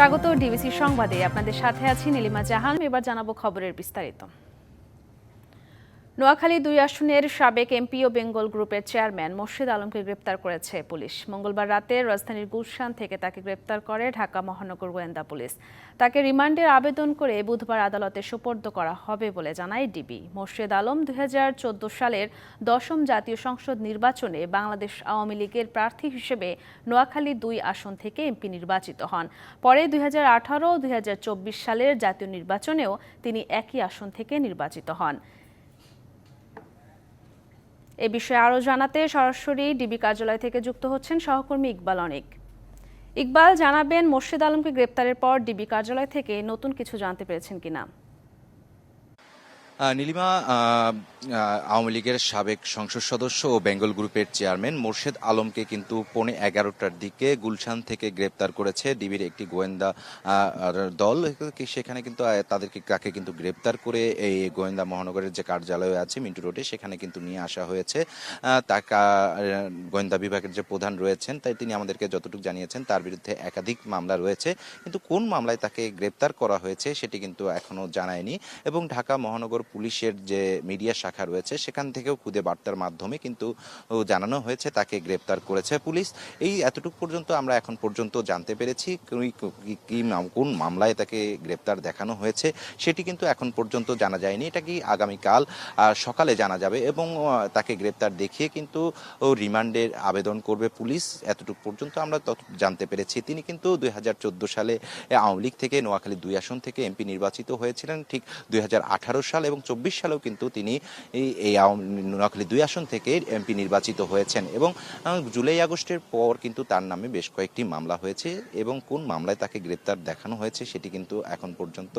স্বাগত ডিবিসি সংবাদে। আপনাদের সাথে আছি নীলিমা জাহান। এবার জানাবো খবরের বিস্তারিত। নোয়াখালী ২ আসনের সাবেক এমপি ও বেঙ্গল গ্রুপের চেয়ারম্যান মোর্শেদ আলমকে গ্রেপ্তার করেছে পুলিশ। মঙ্গলবার রাতে রাজধানীর গুলশান থেকে তাকে গ্রেপ্তার করে ঢাকা মহানগর গোয়েন্দা পুলিশ। তাকে রিমান্ডের আবেদন করে বুধবার আদালতে সোপর্দ করা হবে বলে জানায় ডিবি। মোর্শেদ আলম ২০১৪ সালের ১০ম জাতীয় সংসদ নির্বাচনে বাংলাদেশ আওয়ামী লীগের প্রার্থী হিসেবে নোয়াখালী ২ আসন থেকে এমপি নির্বাচিত হন। পরে ২০১৮ ও ২০২৪ সালের জাতীয় নির্বাচনেও তিনি একই আসন থেকে নির্বাচিত হন। এ বিষয়ে আরও জানাতে সরাসরি ডিবি কার্যালয় থেকে যুক্ত হচ্ছেন সহকর্মী ইকবাল অনিক। ইকবাল, জানাবেন মোর্শেদ আলমকে গ্রেপ্তারের পর ডিবি কার্যালয় থেকে নতুন কিছু জানতে পেরেছেন কিনা? নীলিমা, আওয়ামী লীগের সাবেক সংসদ সদস্য ও বেঙ্গল গ্রুপের চেয়ারম্যান মোর্শেদ আলমকে কিন্তু 11:15টার দিকে গুলশান থেকে গ্রেপ্তার করেছে ডিবির একটি গোয়েন্দা দল। সেখানে কিন্তু তাকে কিন্তু গ্রেপ্তার করে এই গোয়েন্দা মহানগরের যে কার্যালয় আছে মিন্টু রোডে, সেখানে কিন্তু নিয়ে আসা হয়েছে। গোয়েন্দা বিভাগের যে প্রধান রয়েছেন তিনি আমাদেরকে যতটুকু জানিয়েছেন তার বিরুদ্ধে একাধিক মামলা রয়েছে, কিন্তু কোন মামলায় তাকে গ্রেপ্তার করা হয়েছে সেটি কিন্তু এখনো জানায়নি। এবং ঢাকা মহানগর পুলিশের যে মিডিয়া শাখা রয়েছে সেখান থেকেও খুদে বার্তার মাধ্যমে কিন্তু জানানো হয়েছে তাকে গ্রেপ্তার করেছে পুলিশ। এই এতটুকু পর্যন্ত আমরা এখন পর্যন্ত জানতে পেরেছি। কোন মামলায় তাকে গ্রেপ্তার দেখানো হয়েছে সেটি কিন্তু এখন পর্যন্ত জানা যায়নি। এটা কি আগামীকাল সকালে জানা যাবে এবং তাকে গ্রেপ্তার দেখিয়ে কিন্তু রিমান্ডের আবেদন করবে পুলিশ। এতটুকু পর্যন্ত আমরা জানতে পেরেছি। তিনি কিন্তু ২০১৪ সালে আওয়ামী লীগ থেকে নোয়াখালী ২ আসন থেকে এমপি নির্বাচিত হয়েছিলেন। ঠিক ২০১৮ সাল এবং ২৪ সালেও কিন্তু তিনি এই নোয়াখালী ২ আসন থেকে এমপি নির্বাচিত হয়েছেন। এবং জুলাই আগস্টের পর কিন্তু তার নামে বেশ কয়েকটি মামলা হয়েছে এবং কোন মামলায় তাকে গ্রেপ্তার দেখানো হয়েছে সেটি কিন্তু এখন পর্যন্ত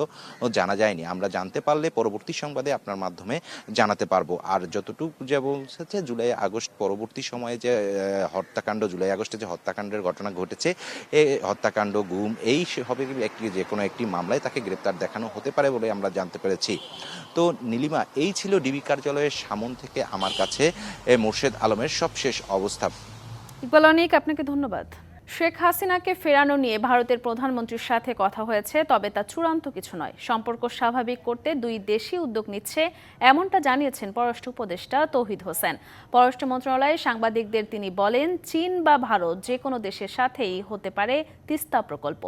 জানা যায়নি। আমরা জানতে পারলে পরবর্তী সংবাদে আপনার মাধ্যমে জানাতে পারবো। আর যতটুকু যে বলছে জুলাই আগস্ট পরবর্তী সময়ে যে হত্যাকাণ্ড, জুলাই আগস্টে যে হত্যাকাণ্ডের ঘটনা ঘটেছে, এই হত্যাকাণ্ড, গুম, এই হবে যে কোনো একটি মামলায় তাকে গ্রেপ্তার দেখানো হতে পারে বলে আমরা জানতে পেরেছি। তো নীলিমা, এই ছিল ডিবি কার্যালয়ের সামন থেকে আমার কাছে মোর্শেদ আলমের সবশেষ অবস্থা। ইকবাল অনিক, আপনাকে ধন্যবাদ। শেখ হাসিনাকে ফেরানো নিয়ে ভারতের প্রধানমন্ত্রীর সাথে কথা হয়েছে, তবে তা চূড়ান্ত কিছু নয়। সম্পর্ক স্বাভাবিক করতে দুই দেশই উদ্যোগ নিচ্ছে, এমনটা জানিয়েছেন পররাষ্ট্র উপদেষ্টা তৌহিদ হোসেন। পররাষ্ট্র মন্ত্রণালয়ে সাংবাদিকদের তিনি বলেন, চীন বা ভারত যে কোনো দেশের সাথেই হতে পারে তিস্তা প্রকল্প।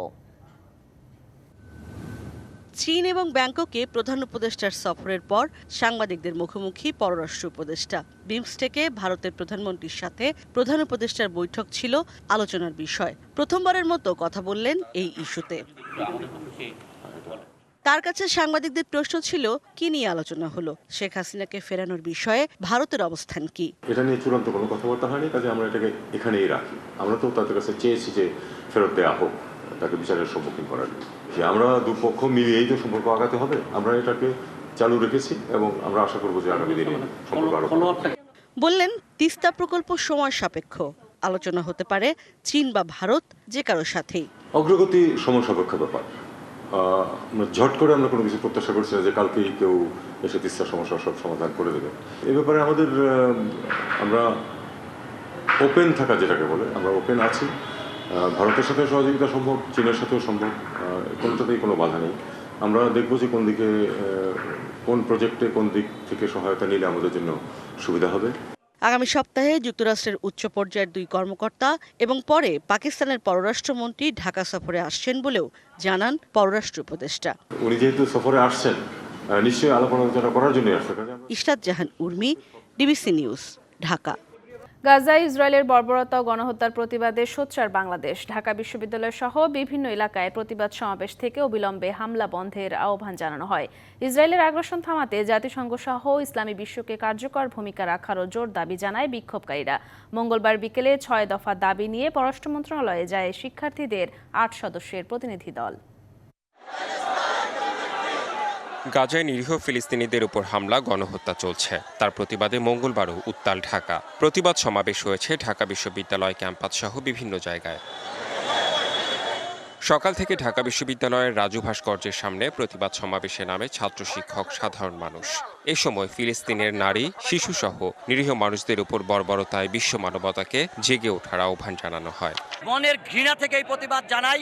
চীন এবং ব্যাংককে প্রধান উপদেষ্টার সফরের পর সাংবাদিকদের মুখোমুখি পররাষ্ট্র উপদেষ্টা। বিমস্টেকে ভারতের প্রধানমন্ত্রীর সাথে প্রধান উপদেষ্টার বৈঠক ছিল আলোচনার বিষয়। প্রথমবারের মতো কথা বললেন এই ইস্যুতে। তার কাছে সাংবাদিকদের প্রশ্ন ছিল, কি নিয়ে আলোচনা হলো? শেখ হাসিনাকে ফেরানোর বিষয়ে ভারতের অবস্থান কি? এটা নিয়ে চূড়ান্ত কোনো কথাবার্তা হয়নি, কাজে আমরা এটাকে এখানেই রাখি। আমরা তো তাদের কাছে চেয়েছি যে ফেরত দেওয়া হোক, তাকে বিচারের সম্মুখীন করার জন্য। আমরা দুপক্ষ মিলিয়েই তো সম্পর্ক আগাতে হবে। আমরা এটাকে চালু রেখেছি এবং আমরা আশা করবো যে আগামী দিনে সম্পর্ক আরো। বললেন, তিস্তা প্রকল্প সময় সাপেক্ষ, আলোচনা হতে পারে চীন বা ভারত যে কারোর সাথেই। অগ্রগতি সময় সাপেক্ষ ব্যাপার। ঝট করে আমরা কোনো কিছু প্রত্যাশা করছি না যে কালকেই কেউ এসে তিস্তার সমস্যার সব সমাধান করে দেবে। এ ব্যাপারে আমাদের আমরা ওপেন থাকা, যেটাকে বলে, আমরা ওপেন আছি। ভারতের সাথে সহযোগিতা সম্ভব, চীনের সাথেও সম্ভব, কোনোটাতেই কোনো বাধা নেই। আমরা দেখবো যে কোন দিকে, কোন প্রজেক্টে কোন দিক থেকে সহায়তা নিলে আমাদের জন্য সুবিধা হবে। আগামী সপ্তাহে যুক্তরাষ্ট্রের উচ্চ পর্যায়ের দুই কর্মকর্তা এবং পরে পাকিস্তানের পররাষ্ট্রমন্ত্রী ঢাকা সফরে আসছেন বলেও জানান পররাষ্ট্র উপদেষ্টা। উনি যেহেতু সফরে আসছেন, নিশ্চয়ই আলাপ আলোচনা করার জন্য আসছেন। ইশরাত জাহান উর্মি, ডিবিসি নিউজ, ঢাকা। গাজায় ইসরায়েলের বর্বরতা ও গণহত্যার প্রতিবাদে সোচ্চার বাংলাদেশ। ঢাকা বিশ্ববিদ্যালয় সহ বিভিন্ন এলাকায় প্রতিবাদ সমাবেশ থেকে অবিলম্বে হামলা বন্ধের আহ্বান জানানো হয়। ইসরায়েলের আগ্রাসন থামাতে জাতিসংঘ সহ ইসলামী বিশ্বকে কার্যকর ভূমিকা রাখারও জোর দাবি জানায় বিক্ষোভকারীরা। মঙ্গলবার বিকেলে 6 দফা দাবি নিয়ে পররাষ্ট্র মন্ত্রণালয়ে যায় শিক্ষার্থীদের 8 সদস্যের প্রতিনিধি দল। গাজায় নিরীহ ফিলিস্তিনিদের উপর হামলা, গণহত্যা চলছে। তার প্রতিবাদে মঙ্গলবারও উত্তাল ঢাকা। প্রতিবাদ সমাবেশ হয়েছে ঢাকা বিশ্ববিদ্যালয় ক্যাম্পাস সহ বিভিন্ন জায়গায়। সকাল থেকে ঢাকা বিশ্ববিদ্যালয়ের রাজু ভাস্কর্যের সামনে প্রতিবাদ সমাবেশে নামে ছাত্র, শিক্ষক, সাধারণ মানুষ। এ সময় ফিলিস্তিনের নারী, শিশুসহ নিরীহ মানুষদের উপর বর্বরতায় বিশ্ব মানবতাকে জেগে ওঠার আহ্বান জানানো হয়। মনের ঘৃণা থেকে এই প্রতিবাদ জানাই।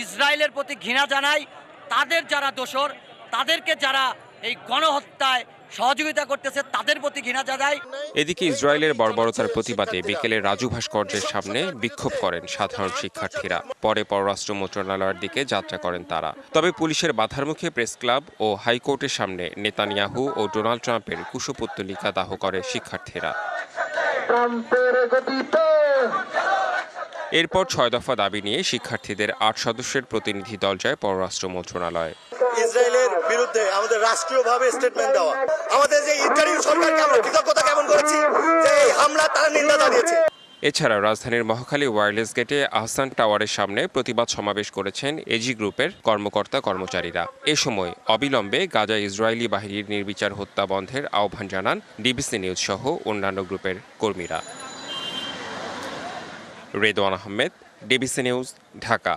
ইসরায়েলের প্রতি ঘৃণা জানাই। তাদের যারা দোষর, তাদেরকে যারা এই গণহত্যায় সহযোগিতা করতেছে তাদের প্রতি ঘৃণা জানাই। এদিকে ইসরায়েলের বর্বরতার প্রতিবাদে বিকেলে রাজু ভাস্কর্যের সামনে বিক্ষোভ করেন সাধারণ শিক্ষার্থীরা। পরে পররাষ্ট্র মন্ত্রণালয়ের দিকে যাত্রা করেন তারা। তবে পুলিশের বাধার মুখে প্রেস ক্লাব ও হাইকোর্টের সামনে নেতানিয়াহু ও ডোনাল্ড ট্রাম্পের কুশপুত্তলিকা দাহ করে শিক্ষার্থীরা। এরপর 6 দফা দাবি নিয়ে শিক্ষার্থীদের 8 সদস্যের প্রতিনিধি দল যায় পররাষ্ট্র মন্ত্রণালয়ে। ইসরায়েলের বিরুদ্ধে আমাদের রাষ্ট্রীয়ভাবে স্টেটমেন্ট দেওয়া, আমাদের যে ইসরায়েলি সরকারকে আমরা কৃতজ্ঞতা জ্ঞাপন করেছি যে এই হামলা তারা নিন্দা জানিয়েছে। এছাড়া রাজধানীর মহাখালী ওয়্যারলেস গেটে আহসান টাওয়ারের সামনে প্রতিবাদ সমাবেশ করেছেন এজি গ্রুপের কর্মকর্তা কর্মচারীরা। এ সময় অবিলম্বে গাজা ইসরায়েলি বাহিনীর নির্বিচার হত্যা বন্ধের আহ্বান জানান ডিবিসি নিউজ সহ অন্যান্য গ্রুপের কর্মীরা। Redwan Ahmed, DBC news, Dhaka.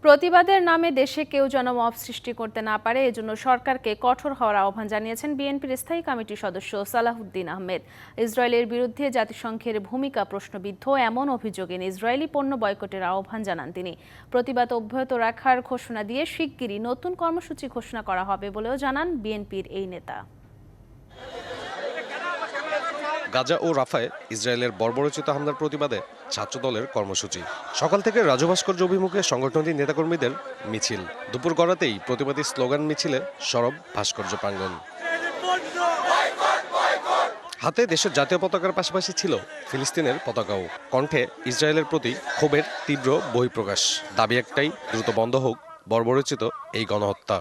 প্রতিবাদের নামে দেশে কেউ যেন মব সৃষ্টি করতে না পারে এজন্য সরকারকে কঠোর হওয়ার আহ্বান জানিয়েছেন বিএনপির স্থায়ী কমিটির সদস্য সালাহুদ্দিন আহমেদ। ইসরায়েলের বিরুদ্ধে জাতিসংঘের ভূমিকা প্রশ্নবিদ্ধ এমন অভিযোগে ইসরায়েলি পণ্য বয়কটের আহ্বান জানান তিনি। প্রতিবাদ অব্যাহত রাখার ঘোষণা দিয়ে শিগগিরই নতুন কর্মসূচি ঘোষণা করা হবে বলেও জানান বিএনপির এই নেতা। গাজা ও রাফায় ইসরায়েলের বর্বরোচিত হামলার প্রতিবাদে ছাত্রদলের কর্মসূচি। সকাল থেকে রাজু ভাস্কর্য অভিমুখে সংগঠনটির নেতাকর্মীদের মিছিল। দুপুর গড়াতেই প্রতিবাদী স্লোগান মিছিলে সরব ভাস্কর্য প্রাঙ্গণ। হাতে দেশের জাতীয় পতাকার পাশাপাশি ছিল ফিলিস্তিনের পতাকাও। কণ্ঠে ইসরায়েলের প্রতি ক্ষোভের তীব্র বহিঃপ্রকাশ। দাবি একটাই, দ্রুত বন্ধ হোক বর্বরোচিত এই গণহত্যা।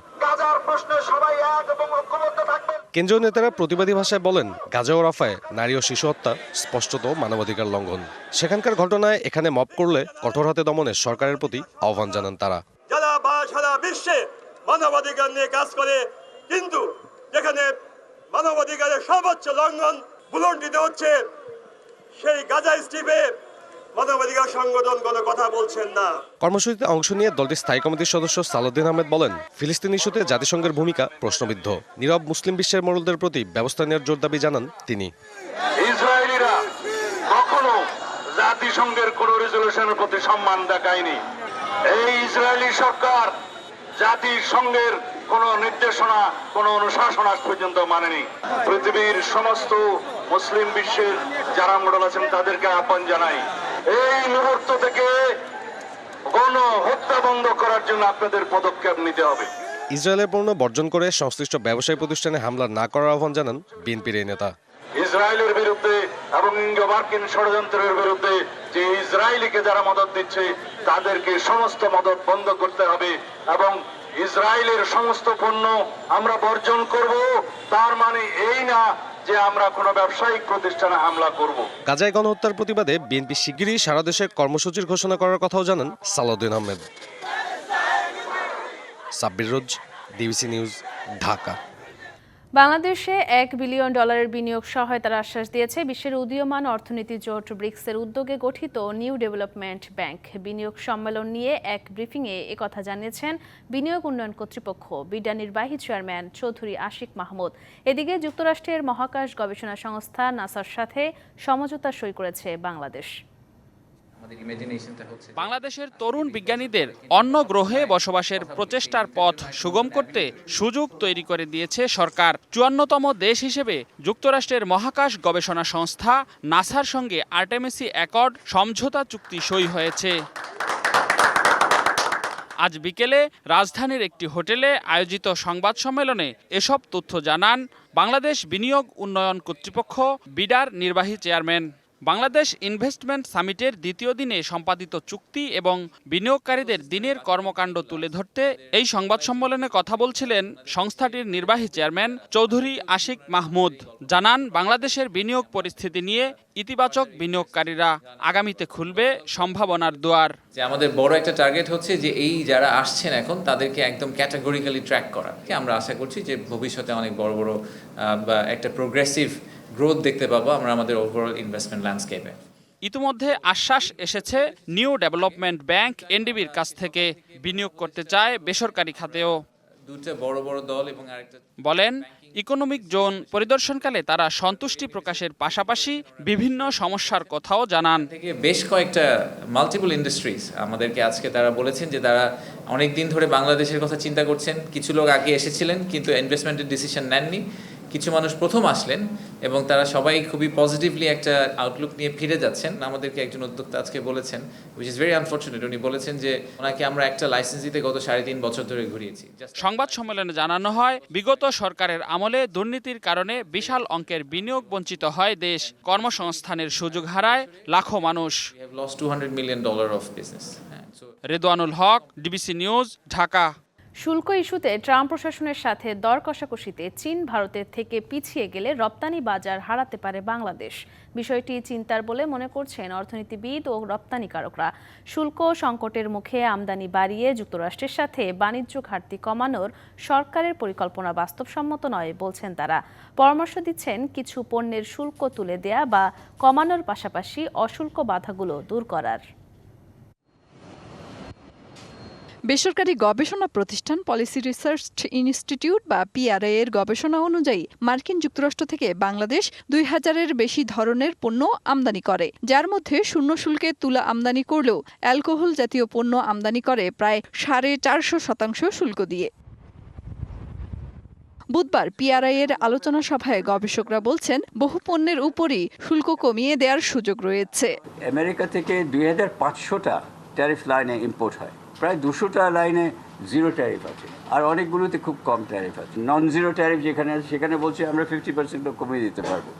কেন্দ্রীয় নেতারা প্রতিবাদী ভাষায় বলেন, গাজা ও রাফায় নারী ও শিশু হত্যা স্পষ্টত মানবাধিকার লঙ্ঘন। সেখানকার ঘটনায় এখানে মব করলে কঠোর হাতে দমনের সরকারের প্রতি আহ্বান জানান তারা। যারা সারা বিশ্বে মানবাধিকার নিয়ে কাজ করে, কিন্তু যেখানে মানবাধিকারের সর্বোচ্চ লঙ্ঘন বুলন্ডিত হচ্ছে, সেই গাজা স্ট্রিপে মানবাধিকার সংগঠন কোনো কথা বলছেন না। কর্মসূচিতে অংশ নিয়ে দলটির স্থায়ী কমিটির সদস্য সালাউদ্দিন আহমেদ বলেন, ফিলিস্তিন ইস্যুতে জাতিসংঘের ভূমিকা প্রশ্নবিদ্ধ। নীরব মুসলিম বিশ্বের মোড়লদের প্রতি ব্যবস্থা নেওয়ার জোর দাবি জানান তিনি। ইসরায়েলিরা কখনো জাতিসংঘের কোন রেজলিউশনের প্রতি সম্মান দেখায়নি। এই ইসরায়েলি সরকার জাতিসংঘের কোন নির্দেশনা, কোন অনুশাসন আজ পর্যন্ত মানেনি। পৃথিবীর সমস্ত মুসলিম বিশ্বের যারা মোড়ল আছেন তাদেরকে আহ্বান জানাই, এই মুহূর্ত থেকে গণ হত্যা বন্ধ করার জন্য আপনাদের পদক্ষেপ নিতে হবে। ইসরায়েলের পণ্য বর্জন করে সংশ্লিষ্ট ব্যবসায়ী প্রতিষ্ঠানে হামলা না করার আহ্বান জানান বিএনপির এই নেতা। ইসরায়েলের বিরুদ্ধে এবং ইঙ্গো মার্কিন ষড়যন্ত্রের বিরুদ্ধে যে ইসরায়েলিকে যারা মদত দিচ্ছে তাদেরকে সমস্ত মদত বন্ধ করতে হবে এবং ইসরায়েলের সমস্ত পণ্য আমরা বর্জন করব। তার মানে এই না যে আমরা কোনো ব্যবসায়িক প্রতিষ্ঠানে হামলা করব। গাজায় গণহত্যার প্রতিবাদে বিএনপি শিগগিরই সারা দেশে কর্মসূচির ঘোষণা করার কথাও জানান সালাউদ্দিন আহমেদ। সাব্বির রোজ, ডিবিসি নিউজ, ঢাকা। বাংলাদেশে $1 বিলিয়ন বিনিয়োগ সহায়তার আশ্বাস দিয়েছে বিশ্বের উদীয়মান অর্থনীতি জোট ব্রিক্সের উদ্যোগে গঠিত নিউ ডেভেলপমেন্ট ব্যাংক। বিনিয়োগ সম্মেলন নিয়ে এক ব্রিফিংয়ে একথা জানিয়েছেন বিনিয়োগ উন্নয়ন কর্তৃপক্ষ বিডা নির্বাহী চেয়ারম্যান চৌধুরী আশিক মাহমুদ। এদিকে যুক্তরাষ্ট্রের মহাকাশ গবেষণা সংস্থা নাসার সাথে সমঝোতা সই করেছে বাংলাদেশ। বাংলাদেশের তরুণ বিজ্ঞানীদের অন্য গ্রহে বসবাসের প্রচেষ্টার পথ সুগম করতে সুযোগ তৈরি করে দিয়েছে সরকার। 54তম দেশ হিসেবে যুক্তরাষ্ট্রের মহাকাশ গবেষণা সংস্থা নাসার সঙ্গে আর্টেমিসি অ্যাকর্ড সমঝোতা চুক্তি সই হয়েছে। আজ বিকেলে রাজধানীর একটি হোটেলে আয়োজিত সংবাদ সম্মেলনে এসব তথ্য জানান বাংলাদেশ বিনিয়োগ উন্নয়ন কর্তৃপক্ষ বিডার নির্বাহী চেয়ারম্যান। বাংলাদেশ ইনভেস্টমেন্ট সামিটের দ্বিতীয় দিনে সম্পাদিত চুক্তি এবং বিনিয়োগকারীদের দিনের কর্মকাণ্ড তুলে ধরতে এই সংবাদ সম্মেলনে কথা বলছিলেন সংস্থাটির নির্বাহী চেয়ারম্যান চৌধুরী আশিক মাহমুদ। জানান, বাংলাদেশের বিনিয়োগ পরিস্থিতি নিয়ে ইতিবাচক বিনিয়োগকারীরা আগামীতে খুলবে সম্ভাবনার দুয়ার। যে আমাদের বড় একটা টার্গেট হচ্ছে যে এই যারা আসছেন এখন তাদেরকে একদম ক্যাটাগরিক্যালি ট্র্যাক করা। আমরা আশা করছি যে ভবিষ্যতে অনেক বড় বড় একটা প্রোগ্রেসিভ গ্রোথ দেখতে পাবো আমরা আমাদের ওভারঅল ইনভেস্টমেন্ট ল্যান্ডস্কেপে। ইতিমধ্যে আশ্বাস এসেছে নিউ ডেভেলপমেন্ট ব্যাংক এনডিবির কাছ থেকে বিনিয়োগ করতে চায় বেসরকারি খাতেও। দুটো বড় বড় দল এবং আরেকটা বলেন ইকোনমিক জোন পরিদর্শনকালে তারা সন্তুষ্টি প্রকাশের পাশাপাশি বিভিন্ন সমস্যার কথাও জানান। থেকে বেশ কয়েকটা মাল্টিপল ইন্ডাস্ট্রিজ আমাদেরকে আজকে তারা বলেছেন যে তারা অনেক দিন ধরে বাংলাদেশের কথা চিন্তা করছেন। কিছু লোক আগে এসেছিলেন কিন্তু ইনভেস্টমেন্টের ডিসিশন নেননি, কিছু মানুষ প্রথম আসলেন এবং তারা সবাই খুবই পজিটিভলি একটা আউটলুক নিয়ে ফিরে যাচ্ছেন। আমাদেরকে একজন উদ্যোক্তা আজকে বলেছেন, উইচ ইজ ভেরি আনফর্চুনেট, উনি বলেছেন যে ওনাকে আমরা একটা লাইসেন্স দিতে গত 3.5 বছর ধরে ঘুরিয়েছি। সংবাদ সম্মেলনে জানানো হয় বিগত সরকারের আমলে দুর্নীতির কারণে বিশাল অঙ্কের বিনিয়োগ বঞ্চিত হয় দেশ, কর্মসংস্থানের সুযোগ হারায় লাখো মানুষ। We have lost $200 million of business. Redwanul Haque, DBC news, Dhaka. শুল্ক ইস্যুতে ট্রাম্প প্রশাসনের সাথে দর কষাকষিতে চীন ভারতের থেকে পিছিয়ে গেলে রপ্তানি বাজার হারাতে পারে বাংলাদেশ। বিষয়টি চিন্তার বলে মনে করছেন অর্থনীতিবিদ ও রপ্তানিকারকরা। শুল্ক সংকটের মুখে আমদানি বাড়িয়ে যুক্তরাষ্ট্রের সাথে বাণিজ্য ঘাটতি কমানোর সরকারের পরিকল্পনা বাস্তবসম্মত নয় বলছেন তারা। পরামর্শ দিচ্ছেন কিছু পণ্যের শুল্ক তুলে দেয়া বা কমানোর পাশাপাশি অশুল্ক বাধাগুলো দূর করার। বেসরকারি গবেষণা প্রতিষ্ঠান পলিসি রিসার্চ ইনস্টিটিউট বা পিআরআই এর গবেষণা অনুযায়ী মার্কিন যুক্তরাষ্ট্র থেকে বাংলাদেশ 2000-এর বেশি ধরনের পণ্য আমদানি করে, যার মধ্যে শূন্য শুল্কে তুলা আমদানি করলেও অ্যালকোহল জাতীয় পণ্য আমদানি করে প্রায় 450% শুল্ক দিয়ে। বুধবার পিআরআই এর আলোচনা সভায় গবেষকরা বলছেন বহু পণ্যের উপরই শুল্ক কমিয়ে দেওয়ার সুযোগ রয়েছে। আমেরিকা থেকে 2500টা ট্যারিফ লাইনে ইম্পোর্ট হয়, প্রায় 200টা লাইনে জিরো ট্যারিফ আছে, আর অনেকগুলোতে খুব কম ট্যারিফ আছে। নন জিরো ট্যারিফ যেখানে আছে সেখানে বলছে আমরা 50% কমিয়ে দিতে পারবো,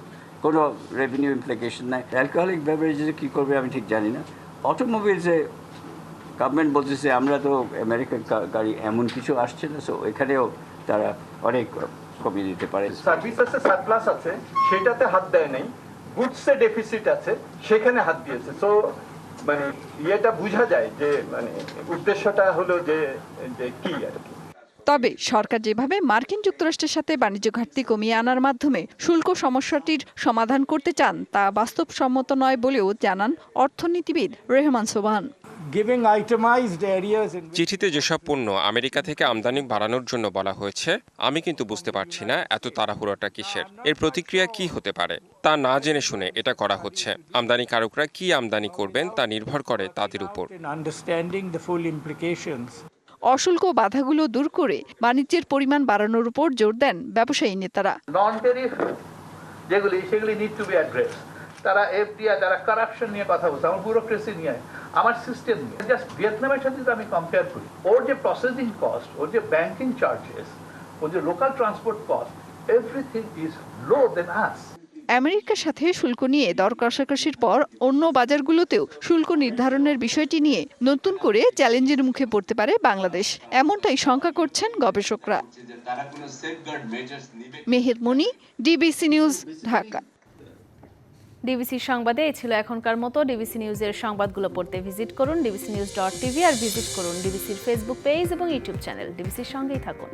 কোনো রেভিনিউ ইমপ্লিকেশন নাই। অ্যালকোহলিক বেভারেজে কী করবে আমি ঠিক জানি না। অটোমোবিলসে গভর্নমেন্ট বলতেছে আমরা তো আমেরিকান গাড়ি এমন কিছু আসছে না, সো এখানেও তারা অনেক কমিয়ে দিতে পারে। সার্ভিসেসে সারপ্লাস আছে সেটাতে হাত দেয় নাই, গুডসে ডেফিসিট আছে সেখানে হাত দিয়েছে। সো মানে এটা বোঝা যায় যে মানে উদ্দেশ্যটা হলো যে কি আর কি। তবে সরকার যেভাবে মার্কিন যুক্তরাষ্ট্রের সাথে বাণিজ্য ঘাটতি কমিয়ে আনার মাধ্যমে শুল্ক সমস্যাটির সমাধান করতে চান তা বাস্তবসম্মত নয় বলেও জানান অর্থনীতিবিদ রেহমান সোবহান। চিঠিতে যেসব পণ্য আমেরিকা থেকে আমদানি বাড়ানোর জন্য বলা হয়েছে, আমি কিন্তু বুঝতে পারছি না এত তাড়াহুড়োটা কিসের, এর প্রতিক্রিয়া কি হতে পারে তা না জেনে শুনে এটা করা হচ্ছে। আমদানিকারকরা কি আমদানি করবেন তা নির্ভর করে তাদের উপর। অশুল্ক বাধাগুলো দূর করে বাণিজ্যের পরিমাণ বাড়ানোর উপর জোর দেন ব্যবসায়ী নেতারা। নন ট্যারিফ সেগুলি নিড টু বি অ্যাড্রেস। তারা এফডিআই, তারা কারাপশন নিয়ে কথা বলছে, আমার ব্যুরোক্রেসি নিয়ে, আমার সিস্টেম নিয়ে। জাস্ট ভিয়েতনামের সাথে আমি কম্পেয়ার করি, ওর যে প্রসেসিং কস্ট, ওর যে ব্যাংকিং চার্জেস, ওর যে local transport cost, everything is low than us. আমেরিকার সাথে শুল্ক নিয়ে দর কষাকষির পর অন্য বাজারগুলোতেও শুল্ক নির্ধারণের বিষয়টি নিয়ে নতুন করে চ্যালেঞ্জের মুখে পড়তে পারে বাংলাদেশ, এমনটাই শঙ্কা করছেন গবেষকরা। মেহের মনি, ডিবিসি নিউজ, ঢাকা। ডিবিসি সংবাদে এই ছিল এখনকার মতো। ডিবিসি নিউজের সংবাদগুলো পড়তে ভিজিট করুন dbcnews.tv আর ভিজিট করুন ডিবিসির ফেসবুক পেজ এবং ইউটিউব চ্যানেল। ডিবিসির সঙ্গেই থাকুন।